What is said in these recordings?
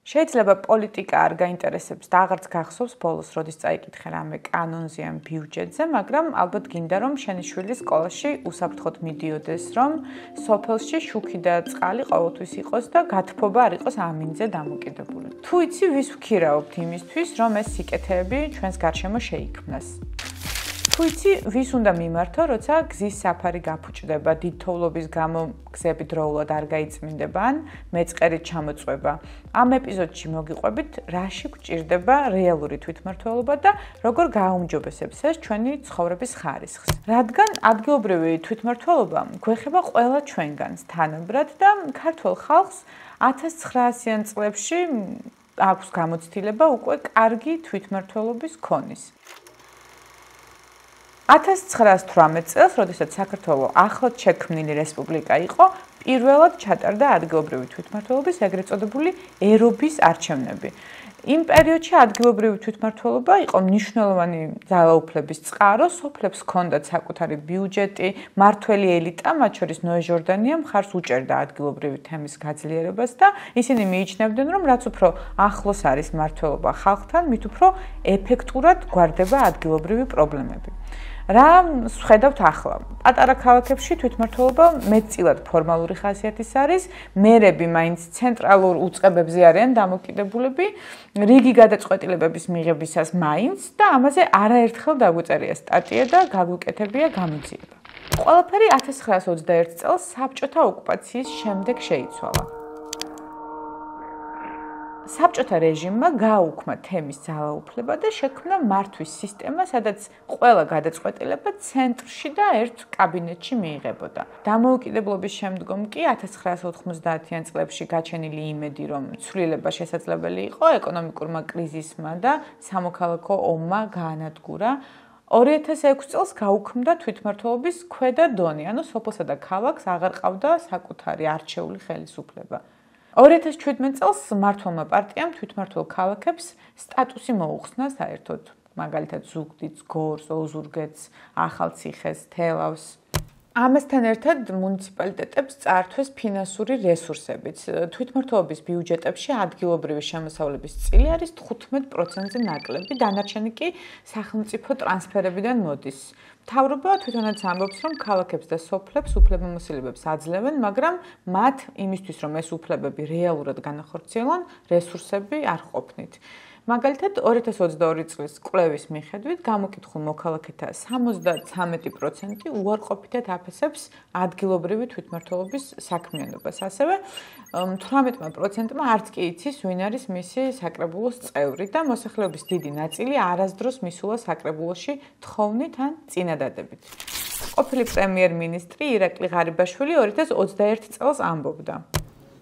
შეიძლება პოლიტიკა არ გაინტერესებს და აღარც გახსოვს ბოლოს, როდის წაიკითხე რამე კანონზე ან ბიუჯეტზე, მაგრამ ალბათ გინდა რომ შენი შვილი სკოლაში უსაფრთხოდ მიდიოდეს, რომ სოფელში შუქი და წყალი ყოველთვის იყოს და გათბობა არ იყოს ამინზე დამოკიდებული. თუ იცი, ვის ვქირავთ იმისთვის, რომ ეს სიკეთეები ჩვენს გარშემო შეიქმნას. თუ იცი, ვის უნდა მიმართო, როცა გზის საფარი გაფუჭდება, დიდ თოვლობის გამო გზები დროულად არ გაიწმინდება ან მეწყერით ჩამოწვება. ამ ეპიზოდში მოგიყვებით, რაში გვჭირდება რეალური თვითმმართველობა და როგორ გააუმჯობესებს ეს ჩვენი ცხოვრების ხარისხს. რადგან ადგილობრივი თვითმმართველობა გვეხება ყველა ჩვენგანს თანაბრად და ქართულ ხალხს 1900-იან წლებში აქვს გამოცდილება უკვე კარგი თვითმმართველობის ქონის. 1918 წელს, როდესაც საქართველო ახლად შექმნილი რესპუბლიკა იყო, პირველად ჩატარდა ადგილობრივი თვითმმართველობის ეგრეთ წოდებული ერობის არჩევნები. იმ პერიოდში ადგილობრივი თვითმმართველობა იყო მნიშვნელოვანი ძალაუფლების წყარო, სოფლებს ჰქონდათ საკუთარი ბიუჯეტი, მმართველი ელიტა, მათ შორის ნოე ჟორდანია მხარს უჭერდა ადგილობრივი თემის გაძლიერებას და ისინი მიიჩნევდნენ, რომ რაც უფრო ახლოს არის მმართველობა ხალხთან, მით უფრო ეფექტურად გვარდება ადგილობრივი პრობლემები. რა ვხედავთ ახლა? პატარა ქალაქებში თვითმმართველობა მეტწილად ფორმალური ხასიათის არის, მერები მაინც ცენტრალურ უწყებებზე არიან დამოკიდებულები, რიგი გადაწყვეტილებების მიღებისას მაინც და ამაზე არაერთხელ დაგვიწერია სტატია და გაგვიკეთებია გამოძიება. ყველაფერი 1921 წელს საბჭოთა ოკუპაციის შემდეგ შეიცვალა. საბჭოთა რეჟიმმა გააუქმა თემის ძალაუფლება და შექმნა მართვის სისტემა, სადაც ყველა გადაწყვეტილება ცენტრში და ერთ კაბინეტში მიიღებოდა. დამოუკიდებლობის შემდგომ კი 1990-იან წლებში გაჩენილი იმედი, რომ ცვლილება შესაძლებელი იყო, ეკონომიკურმა კრიზისმა და სამოქალაქო ომმა გაანადგურა. 2006 წელს გაუქმდა თვითმმართველობის ქვედა დონე, ანუ სოფლსა და ქალაქს აღარ ყავდა საკუთარი არჩეული ხელისუფლება. 2017 წელს მმართველმა პარტიამ თვითმმართველ ქალაქებს სტატუსი მოუხსნა საერთოდ, მაგალითად ზუგდიდს, გორს, ოზურგეთს, ახალციხეს, თელავს. ამასთან ერთად მუნიციპალიტეტებს წაართვეს ფინანსური რესურსებიც. თვითმმართველობის ბიუჯეტებში ადგილობრივი შემოსავლების წილი არის 15%-ზე ნაკლები, დანარჩენი კი სახელმწიფო ტრანსფერებიდან მოდის. მთავრობა თვითონაც ამბობს, რომ ქალაქებს და სოფლებს უფლებამოსილებებს აძლევენ, მაგრამ მათ იმისთვის, რომ ეს უფლებები რეალურად განახორციელონ, რესურსები არ ყოფნით. მაგალითად, 2022 წლის კვლევის მიხედვით გამოკითხულ მოქალაქეთა 73% უარყოფითად აფასებს ადგილობრივი თვითმმართველობის საქმიანობას. ასევე 18%-მა არც კი იცის, ვინ არის მისი საკრებულოს წევრი და მოსახლეობის დიდი ნაწილი არასდროს მისულა საკრებულოში თხოვნით ან წინადადებით. ყოფილი პრემიერ-მინისტრი ირაკლი ღარიბაშვილი 2021 წელს ამბობდა.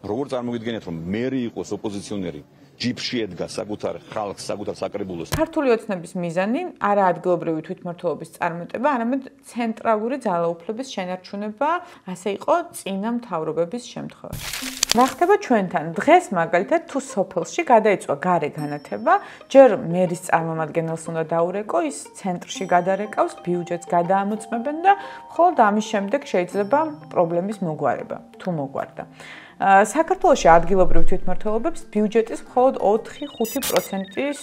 როგორ წარმოგიდგენიათ, რომ მერი იყოს ოპოზიციონერი? ჯიპში ედგა საკუთარ ხალხს, საკუთარ საკრებულოს. ქართული ოცნების მიზანი არა ადგილობრივი თვითმმართველობის წარმატება, არამედ ცენტრალური ძალაუფლების შენარჩუნება, ასე იყო წინა მთავრობების შემთხვევაში. რა ხდება ჩვენთან? დღეს მაგალითად თუ სოფელში გადაიწვა გარე განათება, ჯერ მერის წარმომადგენელს უნდა დაურეკო, ის ცენტრში გადარეკავს, ბიუჯეტს გადაამოწმებენ და მხოლოდ ამის შემდეგ შეიძლება პრობლემის მოგვარება, თუ მოგვარდა. საქართველოში ადგილობრივ თვითმმართველობებს ბიუჯეტის მხოლოდ 4-5%-ის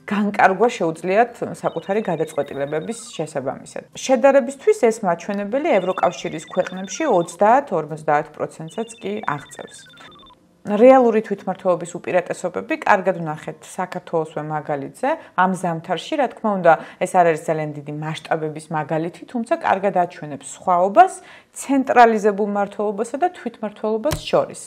განკარგვა შეუძლიათ საკუთარი გადაწყვეტილებების შესაბამისად. შედარებისთვის ეს მაჩვენებელი ევროკავშირის ქვეყნებში 30-50%-საც კი აღწევს. რეალური თვითმმართველობის უპირატესობები კარგად ვნახეთ საქართველოსვე მაგალითზე, ამ ზამთარში, რა თქმა უნდა, ეს არ არის ძალიან დიდი მასშტაბების მაგალითი, თუმცა კარგად აჩვენებს სხვაობას ცენტრალიზებულ მმართველობასა და თვითმმართველობას შორის.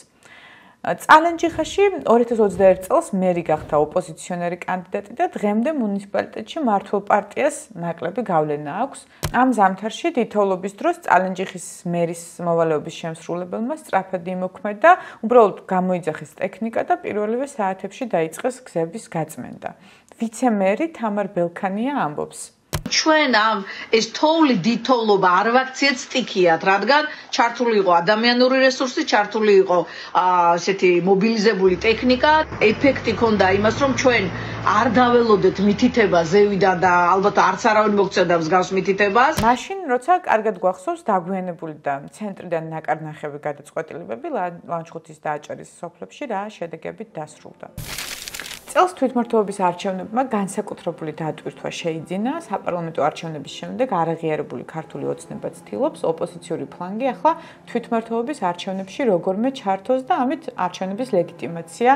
წალენჯიხაში 2021 წელს მერი გახდა ოპოზიციონერი კანდიდატი და დღემდე მუნიციპალიტეტში მმართველ პარტიას ნაკლები გავლენა აქვს. ამ ზამთარში დიდთოვლობის დროს წალენჯიხის მერის მოვალეობის შემსრულებელმა სწრაფად იმოქმედა, უბრალოდ გამოიძახეს ტექნიკა და პირველივე საათებში დაიწყეს გზების გაწმენდა. ვიცე-მერი თამარ ბელქანია ამბობს. ჩვენ ამ ეს თოვლი დითოვლობა არ ვაქციეთ სტიქიათ, რადგან ჩართული იყო ადამიანური რესურსი, ჩართული იყო ესეთი მობილიზებული ტექნიკა, ეფექტი ქონდა იმას, რომ ჩვენ არ დაველოდეთ მითითება ზევიდან და ალბათ არც არავინ მოგწევდა მსგავს მითითებას. მაშინ როცა კარგად გვახსოვს დაგვიანებული და ცენტრიდან ნაკარნახები გადაწყვეტილებები ლანჩხუთის დააჭერის სოფლებში რა შედეგებით დასრულდა. წელს თვითმმართველობის არჩევნებმა განსაკუთრებული დატვირთვა შეიძინა. საპარლამენტო არჩევნების შემდეგ არაღიარებული ქართული ოცნება ცდილობს ოპოზიციური ფლანგი ახლა თვითმმართველობის არჩევნებში როგორმე ჩართოს და ამით არჩევნების ლეგიტიმაცია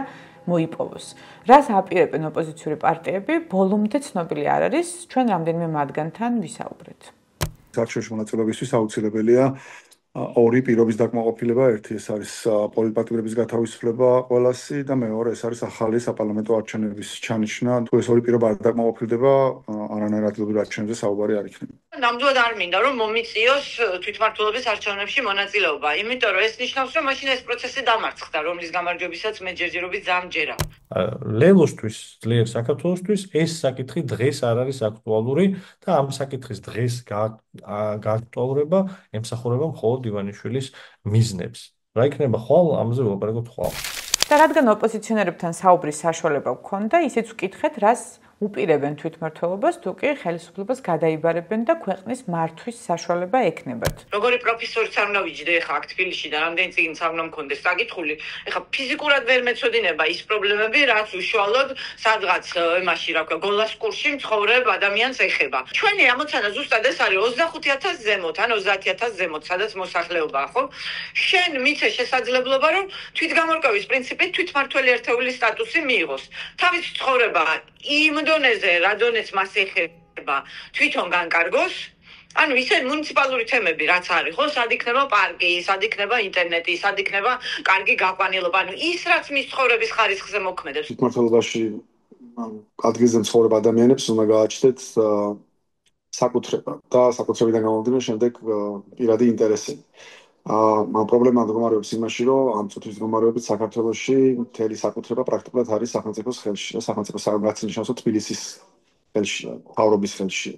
მოიპოვოს. რას აპირებენ ოპოზიციური პარტიები, ბოლომდე ცნობილი არ არის, ჩვენ რამდენიმე მათგანთან ვისაუბრეთ. არჩევნებში მონაწილეობისთვის აუცილებელია ორი პირობის დაკმაყოფილება, ერთი ეს არის პოლიტპარტიების გათავისუფლება ყველასი და მეორე ეს არის ახალი საპარლამენტო არჩევნების ჩანიშვნა. თუ ეს ორი პირობა არ დაკმაყოფილდება, არანაირ ადგილობრივ არჩევნებზე საუბარი არ იქნება. ნამდვილად არ მინდა რომ მომიწიოს თვითმმართველობის არჩევნებში მონაწილეობა, იმიტომ რომ ეს ნიშნავს რომ მაშინ ეს პროცესი დამარცხდა, რომლის გამარჯვებისაც მე ჯერჯერობით ზამჯერა. ლელოსთვის, ძლიერ საქართველოსთვის ეს საკითხი დღეს არ არის აქტუალური და ამ საკითხის დღეს გააქტუალურება ემსახურება მხოლოდ ივანიშვილის მიზნებს. რა იქნება ხვალ, ამაზე ვილაპარაკოთ ხვალ. და რადგან ოპოზიციონერებთან საუბრის საშუალება გქონდა, ისიც ვკითხეთ, რას უპირებენ თვითმმართველობას, თუ კი ხელისუფლებას გადაიბარებენ და ქვეყნის მართვის საშუალება ექნებათ. როგორი პროფესორიც არ უნდა ვიჯდე ხა აქ თბილისში და რამდენი წიგნიც არ უნდა მქონდეს საკითხული, ეხა ფიზიკურად ვერ მეწოდინება ის პრობლემები, რაც უშუალოდ სადღაც იმაში რა ვქვა, გოლასკურში მცხოვრებ ადამიანს ეხება. ჩვენი ამოცანა ზუსტად ეს არის 25,000 ზემოთ ან 30,000 ზემოთ, სადაც მოსახლეობაა, ხო? შენ მიცე შესაძლებლობა, რომ თვითგამორკვევის პრინციპით თვითმმართველი ერთეულის სტატუსი მიიღოს. თავის ცხოვრება იმ დონეზე, რა დონეც მას ეხება, თვითონ განკარგოს. ანუ ისე მუნიციპალური თემები რაც არის, ხო, სად იქნება პარკი, სად იქნება ინტერნეტი, სად იქნება კარგი გაყვანილობა, ანუ ის რაც მის ცხოვრების ხარისხზე მოქმედებს. თვითმმართველობაში ადგილზე მცხოვრებ ადამიანებს უნდა გააჩნდეთ საკუთრება და საკუთრებიდან გამომდინარე შემდეგ პირადი ინტერესები. ამ პრობლემა მდგომარეობს იმაში, რომ ამ წუთის მდგომარეობით საქართველოში მთელი საკუთრება პრაქტიკულად არის სახელმწიფოს ხელში და სახელმწიფო საგაცნობო თბილისის ხელშია, მთავრობის ხელშია.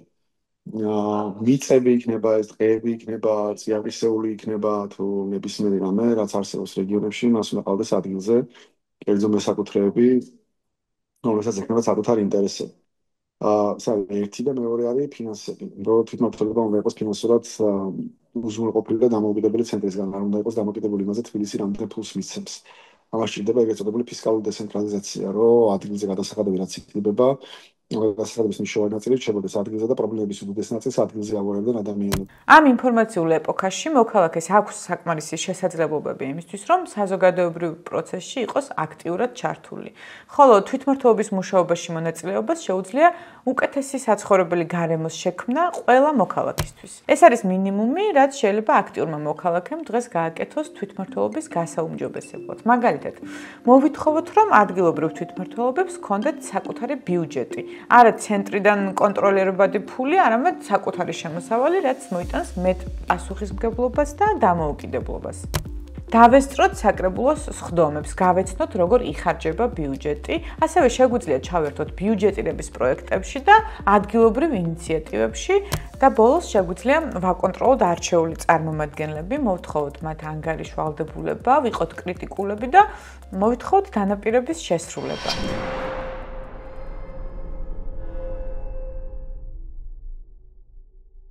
მიწები იქნება, ეს დღეები იქნება, წიაღისეული იქნება, თუ ნებისმიერი რამე, რაც არსებობს რეგიონებში, მას უნდა ყავდეს ადგილზე კერძო მესაკუთრეები, რომელსაც ექნება საკუთარი ინტერესები. ერთი და მეორე არის ფინანსები. რომ თვითმმართველობა უნდა იყოს ფინანსურად უზრუნველყოფილი და დამოუკიდებელი ცენტრისგან, არ უნდა იყოს დამოკიდებული იმაზე თბილისი რამდენ ფულს მისცემს. ამას სჭირდება ეგრეთ წოდებული ფისკალური დეცენტრალიზაცია, რომ ადგილზე გადასახადები რაც იქნება, გადასახადების მნიშვნელოვანი ნაწილი რჩებოდეს ადგილზე და პრობლემების უდიდეს ნაწილს ადგილზე ავარებდნენ ადამიანები. ამ ინფორმაციულ ეპოქაში მოქალაქეს აქვს საკმარისი შესაძლებლობები იმისთვის, რომ საზოგადოებრივ პროცესში იყოს აქტიურად ჩართული. ხოლო თვითმმართველობის მუშაობაში მონაწილეობას შეუძლია უკეთესი საცხოვრებელი გარემოს შექმნა ყველა მოქალაქისთვის. ეს არის მინიმუმი, რაც შეიძლება აქტიურმა მოქალაქემ დღეს გააკეთოს თვითმმართველობის გასაუმჯობესებლად. მაგალითად, მოვითხოვოთ, რომ ადგილობრივ თვითმმართველობებს ჰქონდეთ საკუთარი ბიუჯეტი. არა ცენტრიდან კონტროლირებადი ფული, არამედ საკუთარი შემოსავალი, რაც მოიტანს მეტ პასუხისმგებლობას და დამოუკიდებლობას. დავესწროთ საკრებულოს სხდომებს, გავეცნოთ, როგორ იხარჯება ბიუჯეტი, ასევე შეგვიძლია ჩავერთოთ ბიუჯეტირების პროექტებში და ადგილობრივ ინიციატივებში და ბოლოს შეგვიძლია ვაკონტროლოთ არჩეული წარმომადგენლები, მოვთხოვოთ მათ ანგარიშვალდებულება, ვიყოთ კრიტიკულები და მოვითხოვოთ განაპირობის შესრულება.